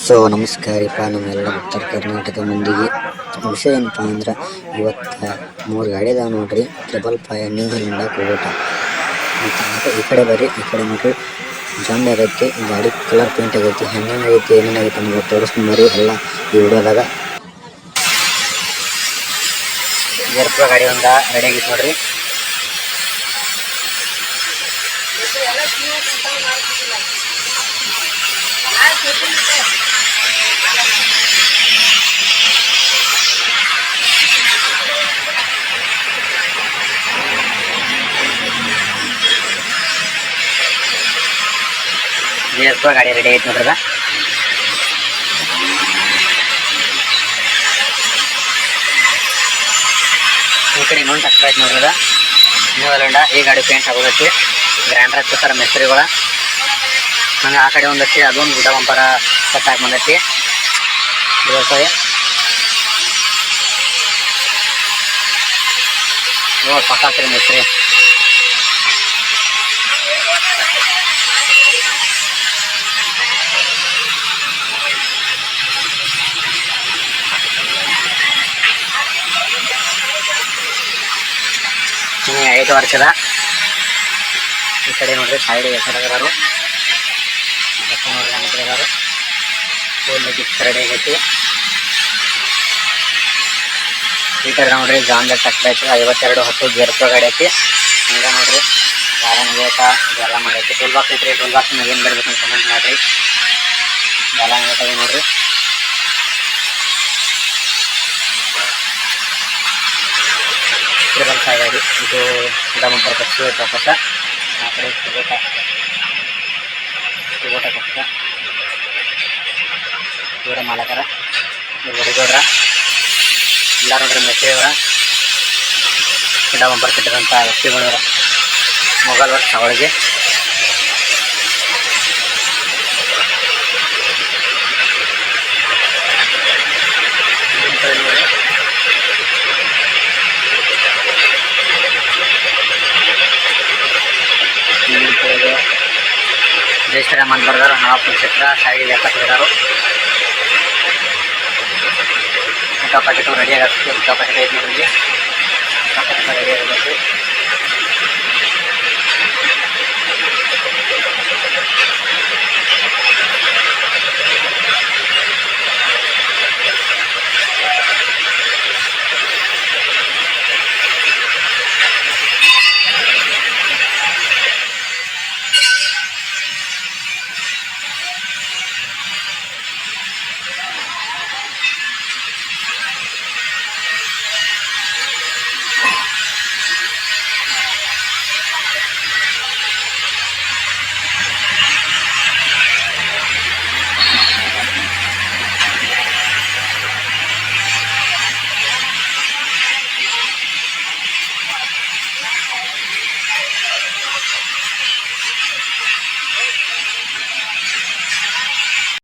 So ನಮಸ್ಕಾರಪ್ಪ ನಮ್ಮೆಲ್ಲ ಉತ್ತರ ಕರ್ನಾಟಕ ಮಂದಿಗೆ. ವಿಷಯ ಏನಪ್ಪ ಅಂದ್ರೆ ಇವತ್ತು 3 ಗಾಡಿ ಅದಾವ ನೋಡ್ರಿ. 555 ನ್ಯೂ ಹೋಂಡಾ ಕುಬೋಟ ಮತ್ತು ಈ ಕಡೆ ಬರ್ರಿ. ಈ ಕಡೆ ನೋಡ್ರಿ ಜಂಡ್ ಆಗೈತಿ, ಗಾಡಿ ಕಲರ್ ಪೇಂಟ್ ಆಗೈತಿ. ಹೆಂಗೈತಿ ಏನೇನಾಗೈತಿ ನಮ್ಗೆ ತೋರಿಸ್ತೀನಿ ಬರ್ರಿ ಎಲ್ಲ ಈ ವಿಡಿಯೋದಾಗ. ಗಾಡಿ ಒಂದು ರೆಡಿ ಆಗೈತಿ ನೋಡ್ರಿ. ಗಾಡಿ ರೆಡಿ ಐತಿ ನೋಡ್ರಿ. ಈ ಕಡೆ ಇನ್ನೊಂದು ಟ್ರ್ಯಾಕ್ಟರ್ ಐತಿ ನೋಡ್ರಿ. ನ್ಯೂ ಹೋಂಡಾ. ಈ ಗಾಡಿ ಪೇಂಟ್ ಆಗೋದೈತಿ. ಗ್ರ್ಯಾಂಡರ್ ಹಚ್ಚಿರ್ತಾರೆ ಮಿಸ್ತ್ರಿಗಳ. ಹಂಗೆ ಆ ಕಡೆ ಒಂದೈತಿ, ಅದೊಂದು ಗುಡ್ಡ ಬಂಪರ ಸೆಟ್ ಹಾಕಿ ಬಂದೈತಿ. ನೋಡಿ ಪಕ್ಕಾಸ್ರಿ ಮಿಸ್ತ್ರಿ. ಹ್ಞೂ 5 ವರ್ಷದ. ಈ ಕಡೆ ನೋಡ್ರಿ ಸೈಡ್ ಹೆಸರಾಗದಾರು ನೋಡ್ರಿ ಅಂಕದಾರು. ಫುಲ್ ಗಿಫ್ಟ್ ರೆಡಿ ಆಗೈತಿ. ಈ ಕಡೆ ನೋಡ್ರಿ ಜಾನ್ದ ಟ್ರ್ಯಾಕ್ಟರ್ ಐತಿ. 5210 ಗೇರ್ ಗಾಡಿ ಐತಿ. ಹಂಗೆ ನೋಡ್ರಿ ಯಾರ ಬೇಕಾ ಇದೆಲ್ಲ ಮಾಡೈತಿ. ಟೂಲ್ ಬಾಕ್ಸ್ ಐತ್ರಿ. ಟೂಲ್ ಬಾಕ್ಸ್ ಏನು ಬರ್ಬೇಕಂತ ಕಮೆಂಟ್ ಮಾಡಿರಿ. ಎಲ್ಲ ನೀಟಾಗಿ ನೋಡ್ರಿ. ಗಾಡಿ ಇದು ಗಿಡ ಮಂಪರ್ ಕಚ್ಚು ಪಕ್ಕ. ಆ ಕಡೆ ಕುಬೋಟ ಪಕ್ಕ. ಇವರ ಮಾಲಕರ, ಇವ್ರು ಹುಡುಗರ ಎಲ್ಲ ನೋಡ್ರಿ. ಮೆಸೇವರ ಗಿಡ ಮಂಪರ್ ಕಟ್ಟಿದಂಥ ವ್ಯಕ್ತಿಗಳವರ ಮೊಬೈಲ್ ವರ್ಕ್ ಅವಳಿಗೆ. ಜಯಶ್ರೀ ಮಂದ್ ಬರ್ದಾರು. ನವಾಪುರ ಕ್ಷೇತ್ರ ಸೈಡ್ ಎಪ್ಪತ್ತಿದಾರು. ಊಟ ಪ್ಯಾಕೆಟ್ ರೆಡಿ ಆಗುತ್ತೆ. ಊಟ ಪ್ಯಾಕೆಟ್ ಐತಿ ನೋಡ್ರಿ. ಊಟ ಪ್ಯಾಕೆಟ್ ರೆಡಿ ಆಗಬೇಕು.